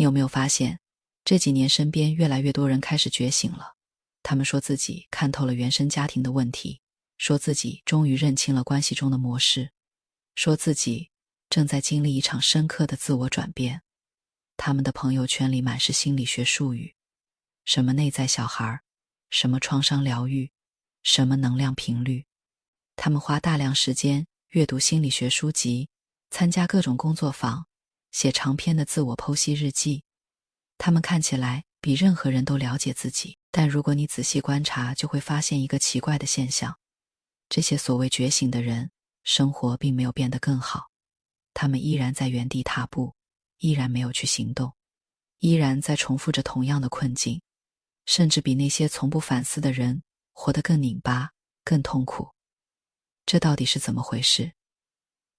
你有没有发现，这几年身边越来越多人开始觉醒了，他们说自己看透了原生家庭的问题，说自己终于认清了关系中的模式，说自己正在经历一场深刻的自我转变。他们的朋友圈里满是心理学术语，什么内在小孩，什么创伤疗愈，什么能量频率。他们花大量时间阅读心理学书籍，参加各种工作坊，写长篇的自我剖析日记。他们看起来比任何人都了解自己，但如果你仔细观察，就会发现一个奇怪的现象。这些所谓觉醒的人，生活并没有变得更好，他们依然在原地踏步，依然没有去行动，依然在重复着同样的困境，甚至比那些从不反思的人活得更拧巴，更痛苦。这到底是怎么回事？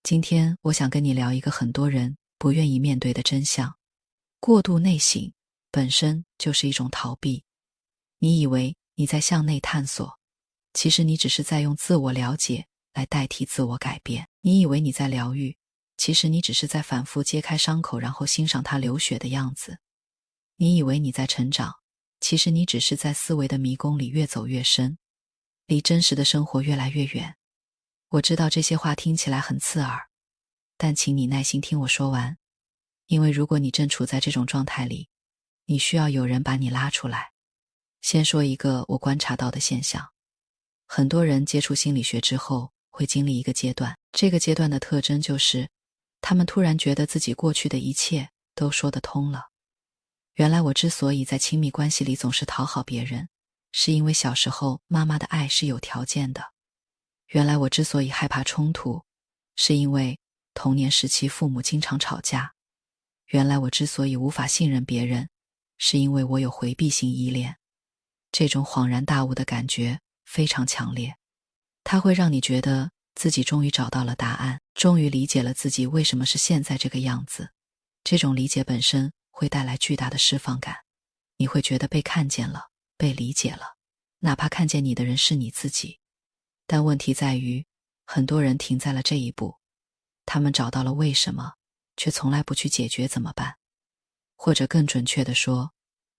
今天我想跟你聊一个很多人不愿意面对的真相。过度内省本身就是一种逃避。你以为你在向内探索，其实你只是在用自我了解来代替自我改变。你以为你在疗愈，其实你只是在反复揭开伤口，然后欣赏它流血的样子。你以为你在成长，其实你只是在思维的迷宫里越走越深，离真实的生活越来越远。我知道这些话听起来很刺耳，但请你耐心听我说完，因为如果你正处在这种状态里，你需要有人把你拉出来。先说一个我观察到的现象，很多人接触心理学之后会经历一个阶段，这个阶段的特征就是他们突然觉得自己过去的一切都说得通了。原来我之所以在亲密关系里总是讨好别人，是因为小时候妈妈的爱是有条件的。原来我之所以害怕冲突，是因为童年时期父母经常吵架。原来我之所以无法信任别人，是因为我有回避性依恋。这种恍然大悟的感觉非常强烈，它会让你觉得自己终于找到了答案，终于理解了自己为什么是现在这个样子。这种理解本身会带来巨大的释放感，你会觉得被看见了，被理解了，哪怕看见你的人是你自己。但问题在于，很多人停在了这一步，他们找到了为什么，却从来不去解决怎么办。或者更准确地说，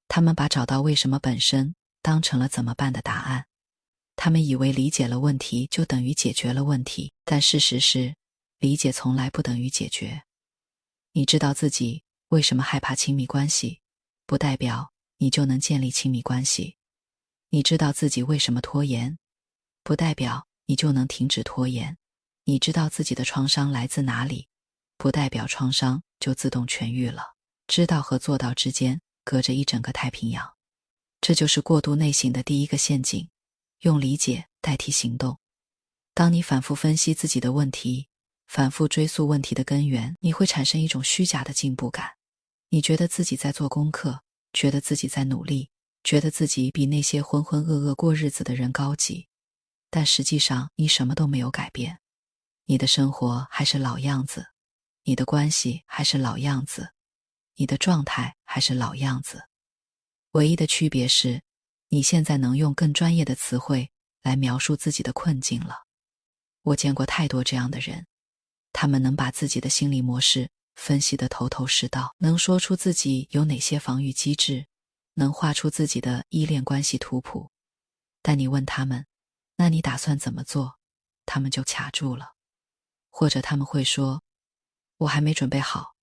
他们把找到为什么本身当成了怎么办的答案。他们以为理解了问题就等于解决了问题，但事实是，理解从来不等于解决。你知道自己为什么害怕亲密关系，不代表你就能建立亲密关系。你知道自己为什么拖延，不代表你就能停止拖延。你知道自己的创伤来自哪里，不代表创伤就自动痊愈了。知道和做到之间隔着一整个太平洋。这就是过度内省的第一个陷阱，用理解代替行动。当你反复分析自己的问题，反复追溯问题的根源，你会产生一种虚假的进步感。你觉得自己在做功课，觉得自己在努力，觉得自己比那些浑浑噩噩过日子的人高级。但实际上你什么都没有改变，你的生活还是老样子，你的关系还是老样子，你的状态还是老样子。唯一的区别是，你现在能用更专业的词汇来描述自己的困境了。我见过太多这样的人，他们能把自己的心理模式分析得头头是道，能说出自己有哪些防御机制，能画出自己的依恋关系图谱。但你问他们，那你打算怎么做？他们就卡住了。或者他们会说，我还没准备好，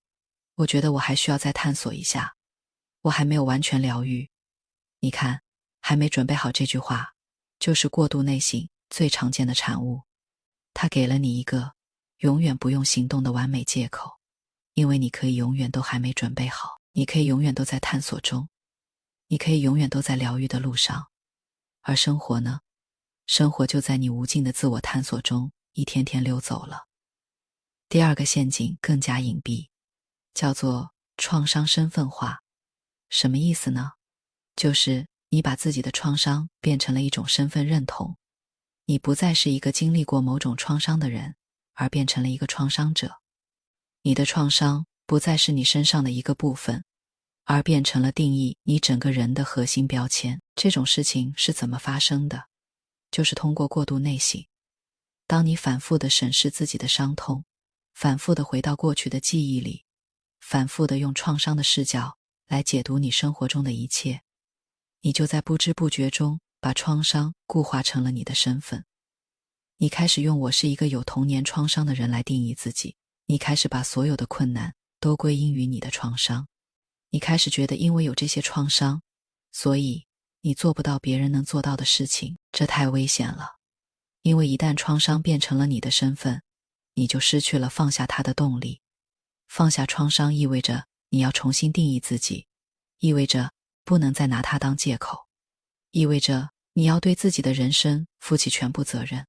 我觉得我还需要再探索一下，我还没有完全疗愈。你看，还没准备好这句话，就是过度内省最常见的产物。它给了你一个永远不用行动的完美借口，因为你可以永远都还没准备好，你可以永远都在探索中，你可以永远都在疗愈的路上。而生活呢？生活就在你无尽的自我探索中一天天溜走了。第二个陷阱更加隐蔽，叫做创伤身份化。什么意思呢？就是你把自己的创伤变成了一种身份认同，你不再是一个经历过某种创伤的人，而变成了一个创伤者。你的创伤不再是你身上的一个部分，而变成了定义你整个人的核心标签。这种事情是怎么发生的？就是通过过度内省。当你反复地审视自己的伤痛，反复地回到过去的记忆里，反复地用创伤的视角来解读你生活中的一切，你就在不知不觉中把创伤固化成了你的身份。你开始用我是一个有童年创伤的人来定义自己，你开始把所有的困难都归因于你的创伤，你开始觉得因为有这些创伤，所以你做不到别人能做到的事情，这太危险了。因为一旦创伤变成了你的身份，你就失去了放下它的动力。放下创伤意味着你要重新定义自己，意味着不能再拿它当借口，意味着你要对自己的人生负起全部责任。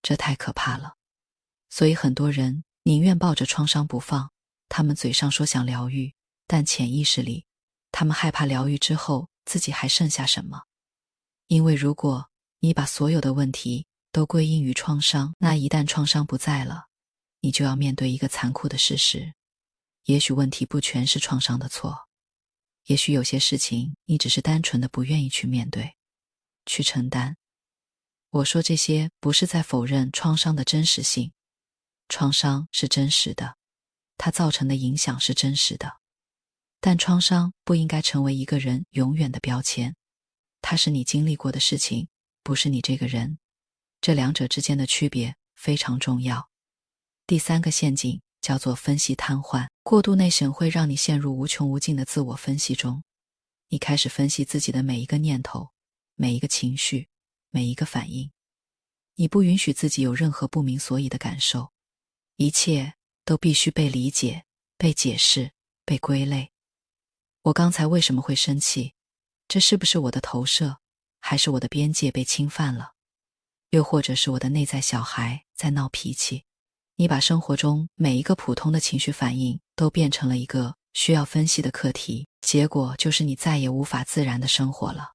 这太可怕了。所以很多人宁愿抱着创伤不放，他们嘴上说想疗愈，但潜意识里他们害怕疗愈之后自己还剩下什么。因为如果你把所有的问题都归因于创伤，那一旦创伤不在了，你就要面对一个残酷的事实，也许问题不全是创伤的错，也许有些事情你只是单纯的不愿意去面对，去承担。我说这些不是在否认创伤的真实性，创伤是真实的，它造成的影响是真实的，但创伤不应该成为一个人永远的标签，它是你经历过的事情，不是你这个人，这两者之间的区别非常重要。第三个陷阱叫做分析瘫痪，过度内省会让你陷入无穷无尽的自我分析中，你开始分析自己的每一个念头，每一个情绪，每一个反应，你不允许自己有任何不明所以的感受，一切都必须被理解、被解释、被归类。我刚才为什么会生气？这是不是我的投射，还是我的边界被侵犯了？又或者是我的内在小孩在闹脾气？你把生活中每一个普通的情绪反应都变成了一个需要分析的课题，结果就是你再也无法自然的生活了。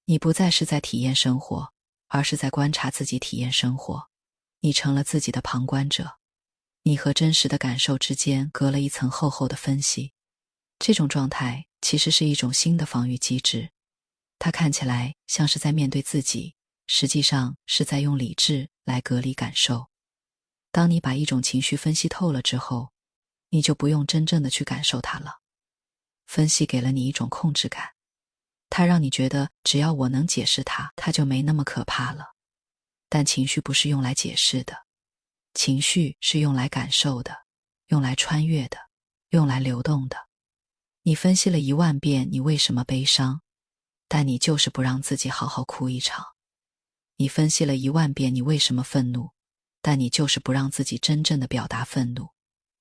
你不再是在体验生活，而是在观察自己体验生活。你成了自己的旁观者，你和真实的感受之间隔了一层厚厚的分析。这种状态其实是一种新的防御机制，它看起来像是在面对自己，实际上是在用理智来隔离感受。当你把一种情绪分析透了之后，你就不用真正的去感受它了。分析给了你一种控制感，它让你觉得只要我能解释它，它就没那么可怕了。但情绪不是用来解释的，情绪是用来感受的，用来穿越的，用来流动的。你分析了10000遍你为什么悲伤，但你就是不让自己好好哭一场。你分析了10000遍你为什么愤怒，但你就是不让自己真正的表达愤怒。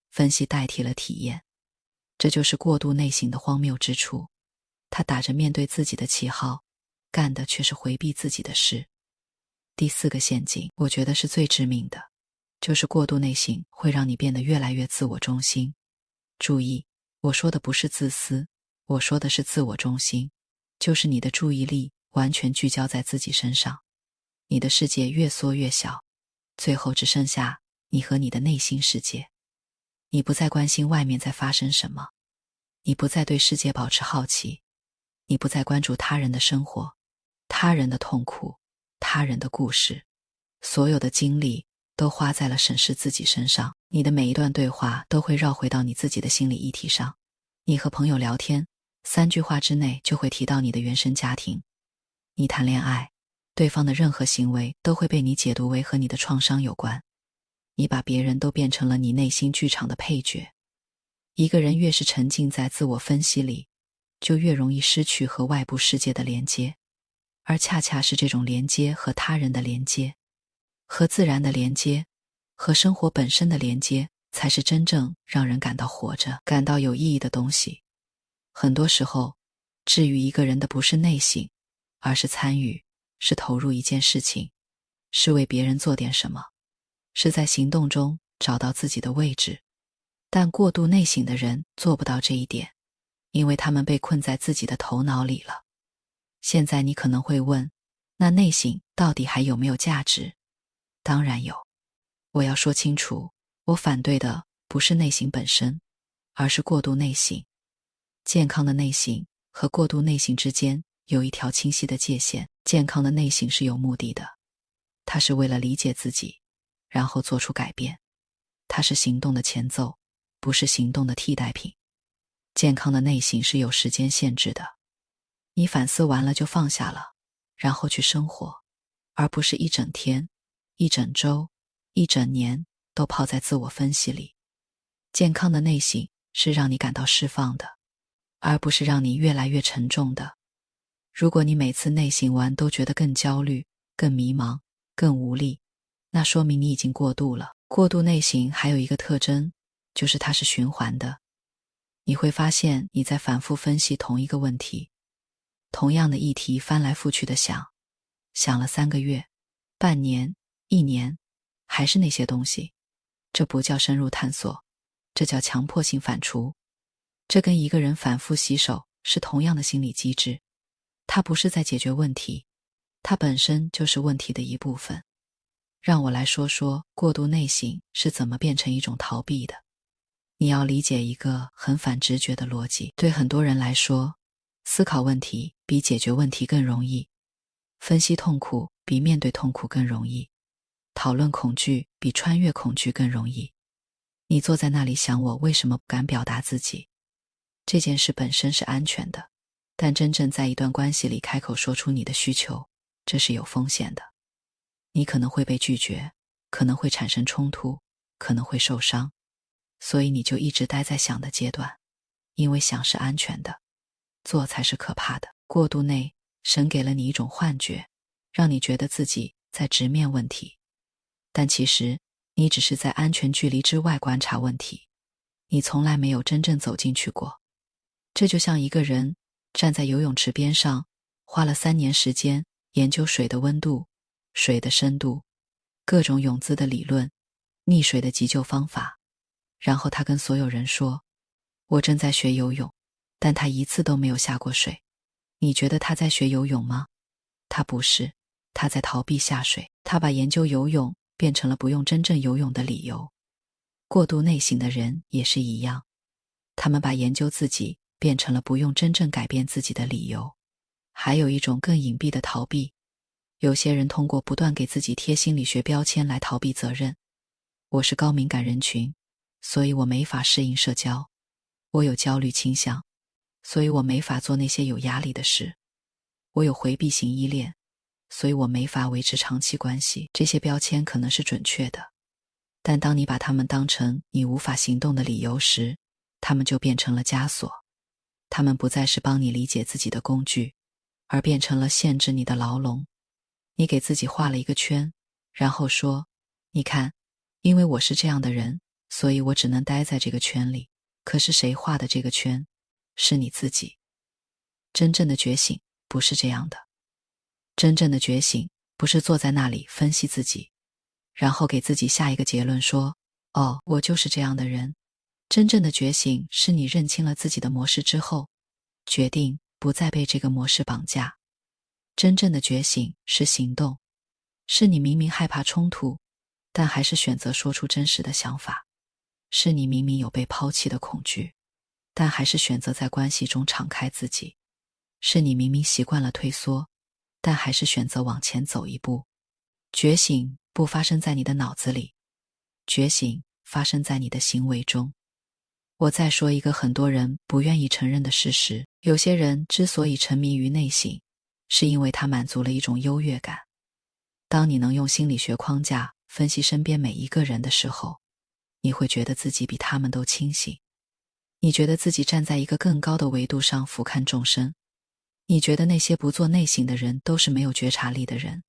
分析代替了体验，这就是过度内省的荒谬之处。他打着面对自己的旗号，干的却是回避自己的事。第四个陷阱，我觉得是最致命的，就是过度内省会让你变得越来越自我中心。注意，我说的不是自私，我说的是自我中心，就是你的注意力完全聚焦在自己身上，你的世界越缩越小，最后只剩下你和你的内心世界。你不再关心外面在发生什么，你不再对世界保持好奇，你不再关注他人的生活，他人的痛苦，他人的故事，所有的精力都花在了审视自己身上。你的每一段对话都会绕回到你自己的心理议题上。你和朋友聊天，3句话之内就会提到你的原生家庭。你谈恋爱，对方的任何行为都会被你解读为和你的创伤有关。你把别人都变成了你内心剧场的配角。一个人越是沉浸在自我分析里，就越容易失去和外部世界的连接，而恰恰是这种连接和他人的连接，和自然的连接，和生活本身的连接，才是真正让人感到活着、感到有意义的东西。很多时候，治愈一个人的不是内省，而是参与，是投入一件事情，是为别人做点什么，是在行动中找到自己的位置。但过度内省的人做不到这一点，因为他们被困在自己的头脑里了。现在你可能会问，那内省到底还有没有价值？当然有。我要说清楚，我反对的不是内省本身，而是过度内省。健康的内省和过度内省之间有一条清晰的界限。健康的内省是有目的的，它是为了理解自己，然后做出改变。它是行动的前奏，不是行动的替代品。健康的内省是有时间限制的，你反思完了就放下了，然后去生活，而不是一整天、一整周、一整年都泡在自我分析里。健康的内省是让你感到释放的，而不是让你越来越沉重的。如果你每次内省完都觉得更焦虑、更迷茫、更无力，那说明你已经过度了。过度内省还有一个特征，就是它是循环的。你会发现你在反复分析同一个问题，同样的议题翻来覆去的想，想了3个月、半年、1年，还是那些东西。这不叫深入探索，这叫强迫性反刍。这跟一个人反复洗手是同样的心理机制，它不是在解决问题，它本身就是问题的一部分。让我来说说过度内省是怎么变成一种逃避的。你要理解一个很反直觉的逻辑，对很多人来说，思考问题比解决问题更容易，分析痛苦比面对痛苦更容易，讨论恐惧比穿越恐惧更容易。你坐在那里想我为什么不敢表达自己，这件事本身是安全的，但真正在一段关系里开口说出你的需求，这是有风险的。你可能会被拒绝，可能会产生冲突，可能会受伤，所以你就一直待在想的阶段，因为想是安全的，做才是可怕的。过度内神给了你一种幻觉，让你觉得自己在直面问题，但其实你只是在安全距离之外观察问题，你从来没有真正走进去过。这就像一个人站在游泳池边上，花了3年时间研究水的温度、水的深度、各种泳姿的理论、溺水的急救方法，然后他跟所有人说，我正在学游泳，但他一次都没有下过水。你觉得他在学游泳吗？他不是，他在逃避下水。他把研究游泳变成了不用真正游泳的理由。过度内省的人也是一样，他们把研究自己变成了不用真正改变自己的理由。还有一种更隐蔽的逃避，有些人通过不断给自己贴心理学标签来逃避责任。我是高敏感人群，所以我没法适应社交。我有焦虑倾向，所以我没法做那些有压力的事。我有回避型依恋，所以我没法维持长期关系。这些标签可能是准确的，但当你把它们当成你无法行动的理由时，它们就变成了枷锁。它们不再是帮你理解自己的工具，而变成了限制你的牢笼。你给自己画了一个圈，然后说，你看，因为我是这样的人，所以我只能待在这个圈里。可是谁画的这个圈？是你自己。真正的觉醒不是这样的。真正的觉醒不是坐在那里分析自己，然后给自己下一个结论说，哦，我就是这样的人。真正的觉醒是你认清了自己的模式之后，决定不再被这个模式绑架。真正的觉醒是行动，是你明明害怕冲突，但还是选择说出真实的想法。是你明明有被抛弃的恐惧，但还是选择在关系中敞开自己。是你明明习惯了退缩，但还是选择往前走一步。觉醒不发生在你的脑子里，觉醒发生在你的行为中。我再说一个很多人不愿意承认的事实，有些人之所以沉迷于内省，是因为他满足了一种优越感。当你能用心理学框架分析身边每一个人的时候，你会觉得自己比他们都清醒。你觉得自己站在一个更高的维度上俯瞰众生。你觉得那些不做内省的人都是没有觉察力的人。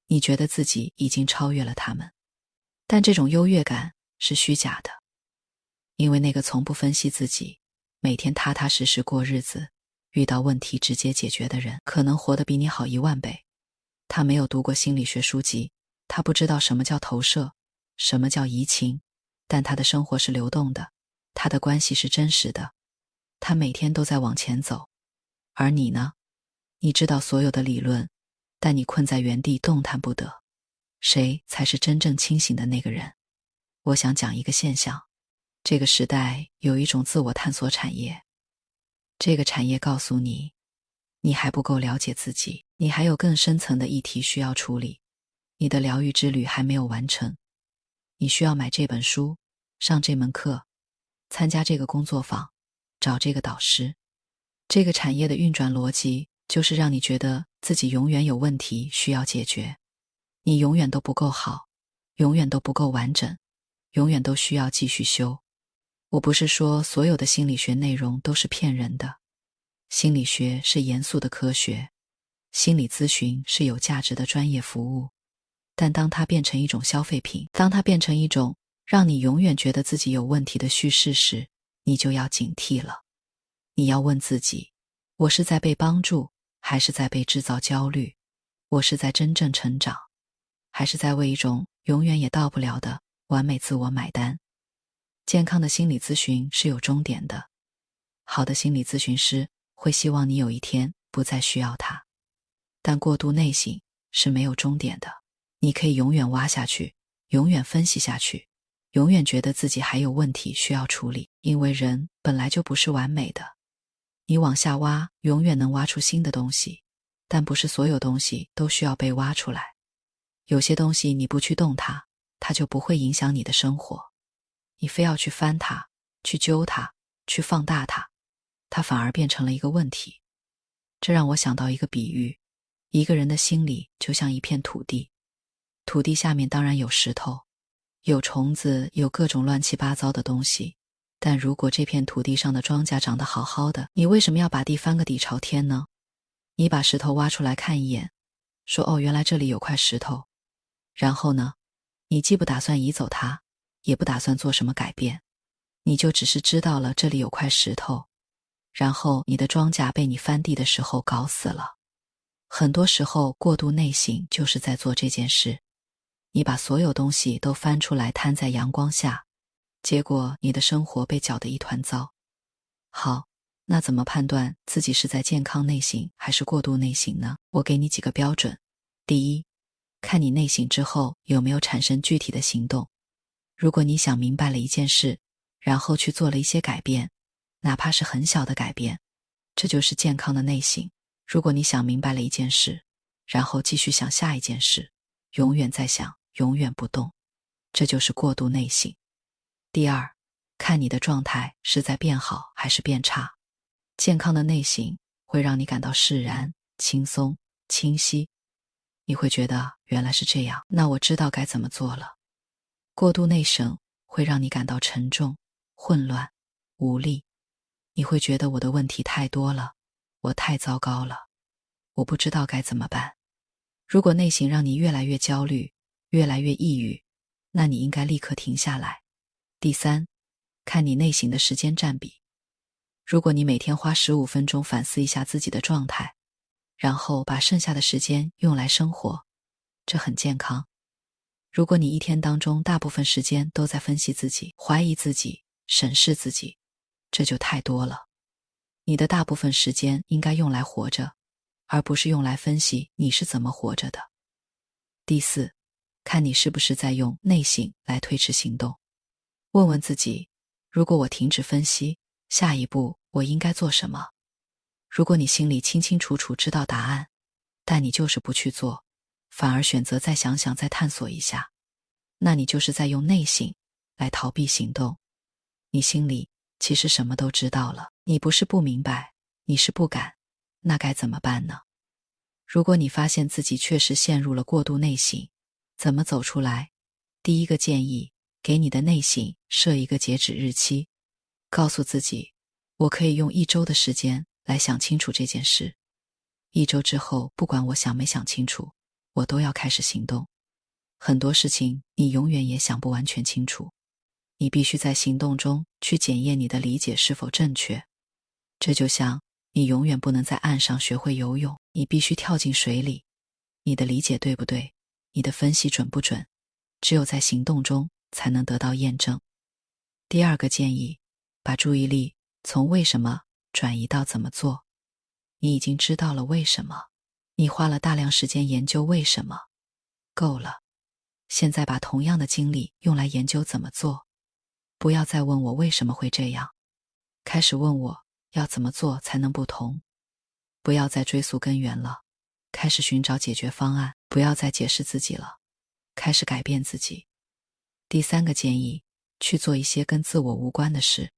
你觉得自己已经超越了他们。但这种优越感是虚假的，因为那个从不分析自己，每天踏踏实实过日子，遇到问题直接解决的人，可能活得比你好10000倍。他没有读过心理学书籍，他不知道什么叫投射，什么叫移情，但他的生活是流动的，他的关系是真实的，他每天都在往前走。而你呢？你知道所有的理论，但你困在原地动弹不得。谁才是真正清醒的那个人？我想讲一个现象，这个时代有一种自我探索产业，这个产业告诉你，你还不够了解自己，你还有更深层的议题需要处理，你的疗愈之旅还没有完成。你需要买这本书，上这门课，参加这个工作坊，找这个导师。这个产业的运转逻辑就是让你觉得自己永远有问题需要解决，你永远都不够好，永远都不够完整，永远都需要继续修。我不是说所有的心理学内容都是骗人的，心理学是严肃的科学，心理咨询是有价值的专业服务，但当它变成一种消费品，当它变成一种让你永远觉得自己有问题的叙事时，你就要警惕了。你要问自己，我是在被帮助，还是在被制造焦虑？我是在真正成长，还是在为一种永远也到不了的完美自我买单？健康的心理咨询是有终点的，好的心理咨询师会希望你有一天不再需要他，但过度内省是没有终点的。你可以永远挖下去，永远分析下去，永远觉得自己还有问题需要处理，因为人本来就不是完美的。你往下挖，永远能挖出新的东西，但不是所有东西都需要被挖出来。有些东西你不去动它，它就不会影响你的生活。你非要去翻它，去揪它，去放大它，它反而变成了一个问题。这让我想到一个比喻，一个人的心里就像一片土地，土地下面当然有石头，有虫子，有各种乱七八糟的东西，但如果这片土地上的庄稼长得好好的，你为什么要把地翻个底朝天呢？你把石头挖出来看一眼，说哦，原来这里有块石头。然后呢，你既不打算移走它，也不打算做什么改变，你就只是知道了这里有块石头，然后你的庄稼被你翻地的时候搞死了。很多时候过度内省就是在做这件事，你把所有东西都翻出来摊在阳光下，结果你的生活被搅得一团糟。好，那怎么判断自己是在健康内省还是过度内省呢？我给你几个标准。第一，看你内省之后有没有产生具体的行动。如果你想明白了一件事，然后去做了一些改变，哪怕是很小的改变，这就是健康的内省。如果你想明白了一件事，然后继续想下一件事，永远在想，永远不动，这就是过度内省。第二，看你的状态是在变好还是变差。健康的内省会让你感到释然、轻松、清晰，你会觉得原来是这样，那我知道该怎么做了。过度内省会让你感到沉重、混乱、无力，你会觉得我的问题太多了，我太糟糕了，我不知道该怎么办。如果内省让你越来越焦虑，越来越抑郁，那你应该立刻停下来。第三，看你内省的时间占比。如果你每天花15分钟反思一下自己的状态，然后把剩下的时间用来生活，这很健康。如果你一天当中大部分时间都在分析自己、怀疑自己、审视自己，这就太多了。你的大部分时间应该用来活着，而不是用来分析你是怎么活着的。第四，看你是不是在用内省来推迟行动。问问自己，如果我停止分析，下一步我应该做什么？如果你心里清清楚楚知道答案，但你就是不去做，反而选择再想想、再探索一下，那你就是在用内省来逃避行动。你心里其实什么都知道了，你不是不明白，你是不敢，那该怎么办呢？如果你发现自己确实陷入了过度内省，怎么走出来？第一个建议，给你的内省设一个截止日期，告诉自己，我可以用1周的时间来想清楚这件事。1周之后，不管我想没想清楚，我都要开始行动。很多事情你永远也想不完全清楚，你必须在行动中去检验你的理解是否正确。这就像你永远不能在岸上学会游泳，你必须跳进水里。你的理解对不对？你的分析准不准？只有在行动中才能得到验证。第二个建议，把注意力从为什么转移到怎么做。你已经知道了为什么，你花了大量时间研究为什么，够了。现在把同样的精力用来研究怎么做。不要再问我为什么会这样，开始问我要怎么做才能不同。不要再追溯根源了，开始寻找解决方案。不要再解释自己了，开始改变自己。第三个建议，去做一些跟自我无关的事。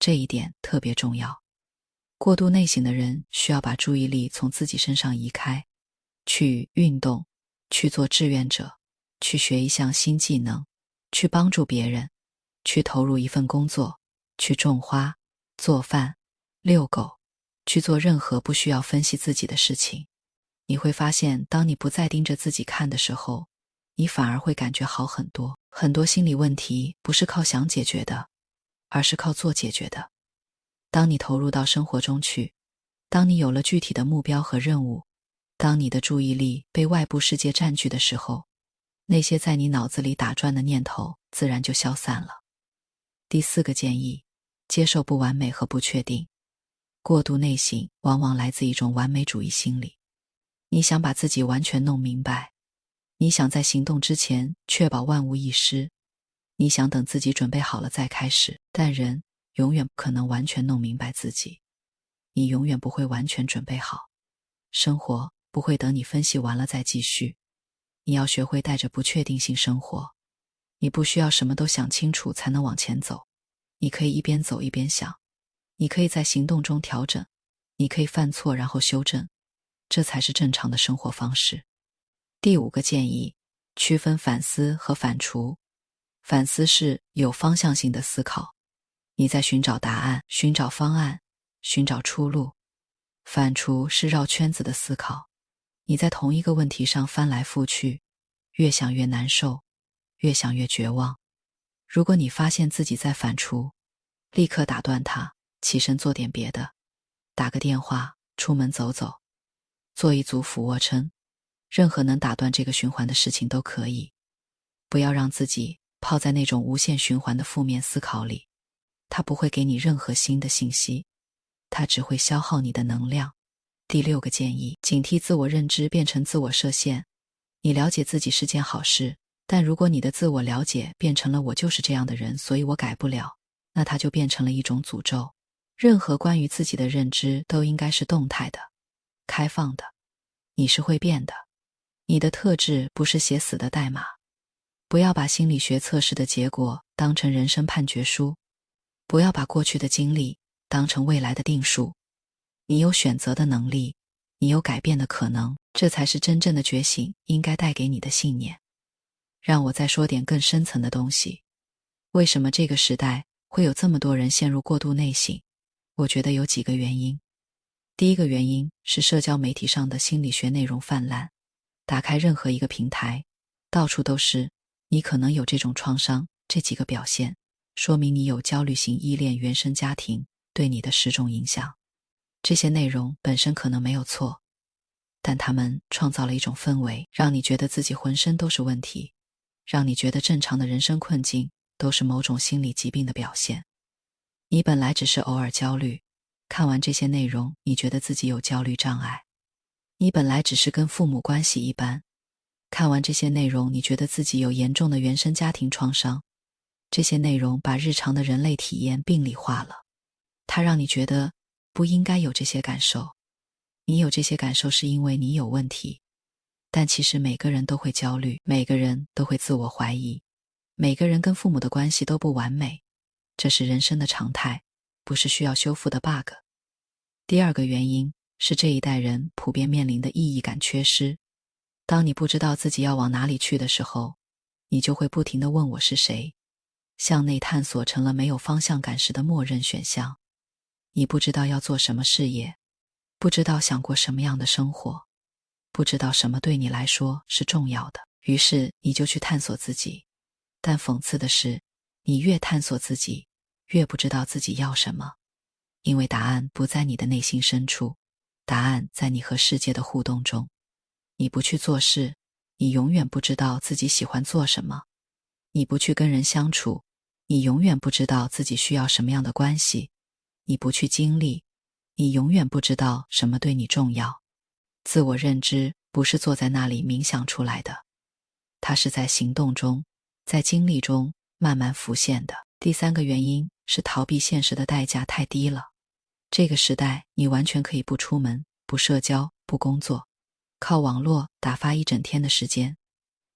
这一点特别重要。过度内省的人需要把注意力从自己身上移开，去运动，去做志愿者，去学一项新技能，去帮助别人，去投入一份工作，去种花、做饭、遛狗，去做任何不需要分析自己的事情。你会发现，当你不再盯着自己看的时候，你反而会感觉好很多。很多心理问题不是靠想解决的，而是靠做解决的。当你投入到生活中去，当你有了具体的目标和任务，当你的注意力被外部世界占据的时候，那些在你脑子里打转的念头自然就消散了。第4个建议，接受不完美和不确定。过度内省往往来自一种完美主义心理。你想把自己完全弄明白，你想在行动之前确保万无一失，你想等自己准备好了再开始，但人永远不可能完全弄明白自己，你永远不会完全准备好，生活不会等你分析完了再继续。你要学会带着不确定性生活，你不需要什么都想清楚才能往前走，你可以一边走一边想，你可以在行动中调整，你可以犯错然后修正，这才是正常的生活方式。第5个建议，区分反思和反刍。反思是有方向性的思考，你在寻找答案，寻找方案，寻找出路。反刍是绕圈子的思考，你在同一个问题上翻来覆去，越想越难受，越想越绝望。如果你发现自己在反刍，立刻打断它，起身做点别的，打个电话，出门走走，做一组俯卧撑，任何能打断这个循环的事情都可以。不要让自己泡在那种无限循环的负面思考里，它不会给你任何新的信息，它只会消耗你的能量。第6个建议，警惕自我认知变成自我设限。你了解自己是件好事，但如果你的自我了解变成了我就是这样的人，所以我改不了，那它就变成了一种诅咒。任何关于自己的认知都应该是动态的、开放的。你是会变的，你的特质不是写死的代码。不要把心理学测试的结果当成人生判决书，不要把过去的经历当成未来的定数。你有选择的能力，你有改变的可能，这才是真正的觉醒应该带给你的信念。让我再说点更深层的东西。为什么这个时代会有这么多人陷入过度内省？我觉得有几个原因。第一个原因是社交媒体上的心理学内容泛滥，打开任何一个平台，到处都是你可能有这种创伤，这几个表现说明你有焦虑型依恋原生家庭对你的10种影响。这些内容本身可能没有错，但他们创造了一种氛围，让你觉得自己浑身都是问题，让你觉得正常的人生困境都是某种心理疾病的表现。你本来只是偶尔焦虑，看完这些内容，你觉得自己有焦虑障碍。你本来只是跟父母关系一般，看完这些内容，你觉得自己有严重的原生家庭创伤。这些内容把日常的人类体验病理化了，它让你觉得不应该有这些感受。你有这些感受是因为你有问题，但其实每个人都会焦虑，每个人都会自我怀疑，每个人跟父母的关系都不完美，这是人生的常态，不是需要修复的 bug。第二个原因是这一代人普遍面临的意义感缺失。当你不知道自己要往哪里去的时候，你就会不停地问我是谁。向内探索成了没有方向感时的默认选项。你不知道要做什么事业，不知道想过什么样的生活，不知道什么对你来说是重要的，于是你就去探索自己。但讽刺的是，你越探索自己，越不知道自己要什么。因为答案不在你的内心深处，答案在你和世界的互动中。你不去做事，你永远不知道自己喜欢做什么。你不去跟人相处，你永远不知道自己需要什么样的关系。你不去经历，你永远不知道什么对你重要。自我认知不是坐在那里冥想出来的，它是在行动中，在经历中慢慢浮现的。第三个原因是逃避现实的代价太低了。这个时代，你完全可以不出门，不社交，不工作，靠网络打发一整天的时间。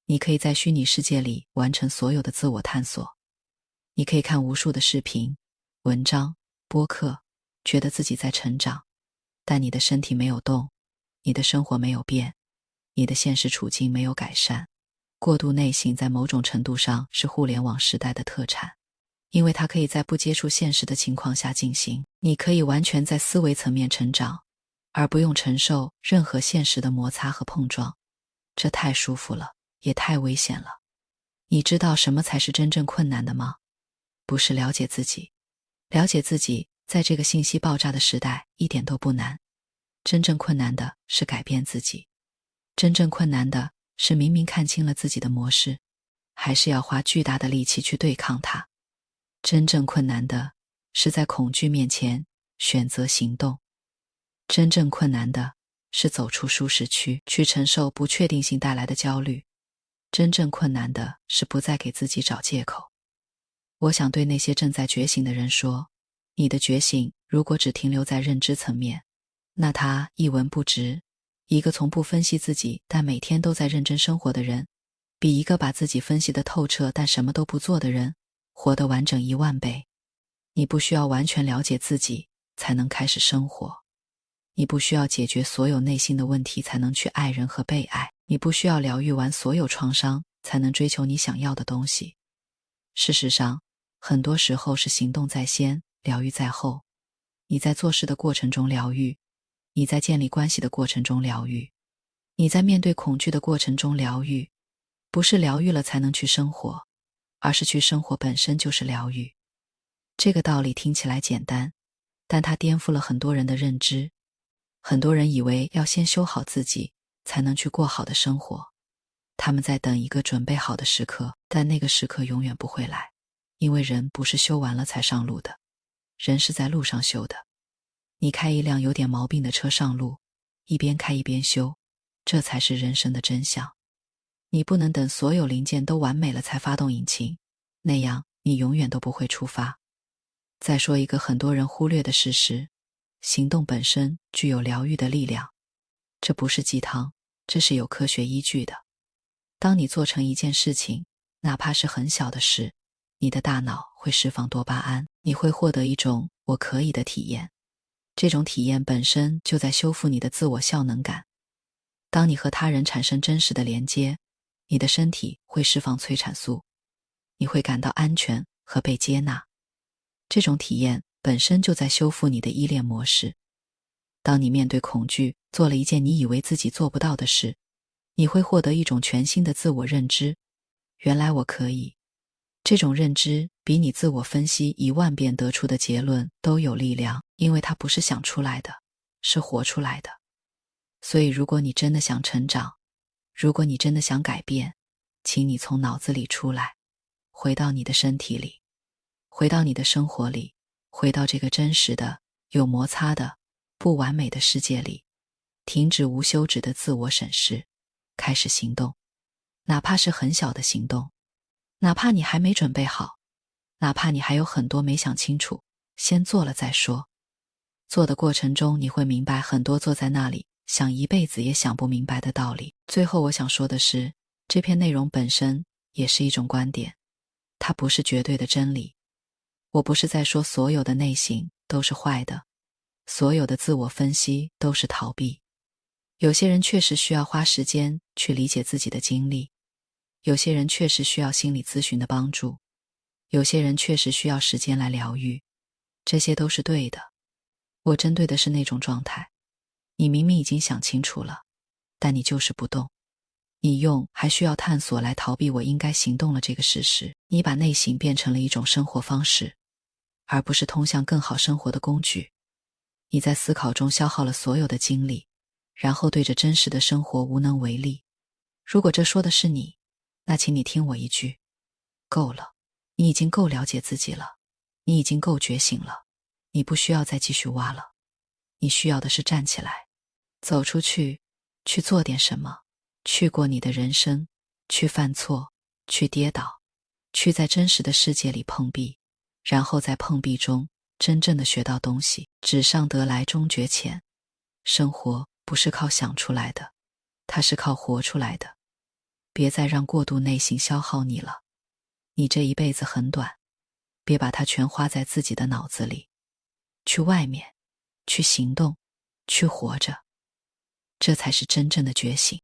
你可以在虚拟世界里完成所有的自我探索。你可以看无数的视频、文章、播客，觉得自己在成长，但你的身体没有动，你的生活没有变，你的现实处境没有改善。过度内省在某种程度上是互联网时代的特产，因为它可以在不接触现实的情况下进行，你可以完全在思维层面成长，而不用承受任何现实的摩擦和碰撞。这太舒服了，也太危险了。你知道什么才是真正困难的吗？不是了解自己。了解自己在这个信息爆炸的时代一点都不难，真正困难的是改变自己。真正困难的是明明看清了自己的模式，还是要花巨大的力气去对抗它。真正困难的是在恐惧面前选择行动。真正困难的是走出舒适区，去承受不确定性带来的焦虑。真正困难的是不再给自己找借口。我想对那些正在觉醒的人说，你的觉醒如果只停留在认知层面，那它一文不值。一个从不分析自己但每天都在认真生活的人，比一个把自己分析得透彻但什么都不做的人活得完整10000倍。你不需要完全了解自己才能开始生活，你不需要解决所有内心的问题才能去爱人和被爱，你不需要疗愈完所有创伤才能追求你想要的东西。事实上，很多时候是行动在先，疗愈在后。你在做事的过程中疗愈，你在建立关系的过程中疗愈，你在面对恐惧的过程中疗愈。不是疗愈了才能去生活，而是去生活本身就是疗愈。这个道理听起来简单，但它颠覆了很多人的认知。很多人以为要先修好自己才能去过好的生活，他们在等一个准备好的时刻，但那个时刻永远不会来，因为人不是修完了才上路的，人是在路上修的。你开一辆有点毛病的车上路，一边开一边修，这才是人生的真相。你不能等所有零件都完美了才发动引擎，那样你永远都不会出发。再说一个很多人忽略的事实，行动本身具有疗愈的力量。这不是鸡汤，这是有科学依据的。当你做成一件事情，哪怕是很小的事，你的大脑会释放多巴胺，你会获得一种我可以的体验。这种体验本身就在修复你的自我效能感。当你和他人产生真实的连接，你的身体会释放催产素，你会感到安全和被接纳。这种体验本身就在修复你的依恋模式。当你面对恐惧，做了一件你以为自己做不到的事，你会获得一种全新的自我认知，原来我可以。这种认知比你自我分析10000遍得出的结论都有力量，因为它不是想出来的，是活出来的。所以如果你真的想成长，如果你真的想改变，请你从脑子里出来，回到你的身体里，回到你的生活里，回到这个真实的、有摩擦的、不完美的世界里，停止无休止的自我审视，开始行动。哪怕是很小的行动，哪怕你还没准备好，哪怕你还有很多没想清楚，先做了再说。做的过程中你会明白很多坐在那里想一辈子也想不明白的道理。最后我想说的是，这篇内容本身也是一种观点，它不是绝对的真理。我不是在说所有的内省都是坏的，所有的自我分析都是逃避。有些人确实需要花时间去理解自己的经历，有些人确实需要心理咨询的帮助，有些人确实需要时间来疗愈，这些都是对的。我针对的是那种状态，你明明已经想清楚了，但你就是不动。你用还需要探索来逃避我应该行动了这个事实，你把内省变成了一种生活方式，而不是通向更好生活的工具。你在思考中消耗了所有的精力，然后对着真实的生活无能为力。如果这说的是你，那请你听我一句，够了。你已经够了解自己了，你已经够觉醒了，你不需要再继续挖了。你需要的是站起来，走出去，去做点什么，去过你的人生，去犯错，去跌倒，去在真实的世界里碰壁，然后在碰壁中真正的学到东西。纸上得来终觉浅，生活不是靠想出来的，它是靠活出来的。别再让过度内省消耗你了，你这一辈子很短，别把它全花在自己的脑子里。去外面，去行动，去活着，这才是真正的觉醒。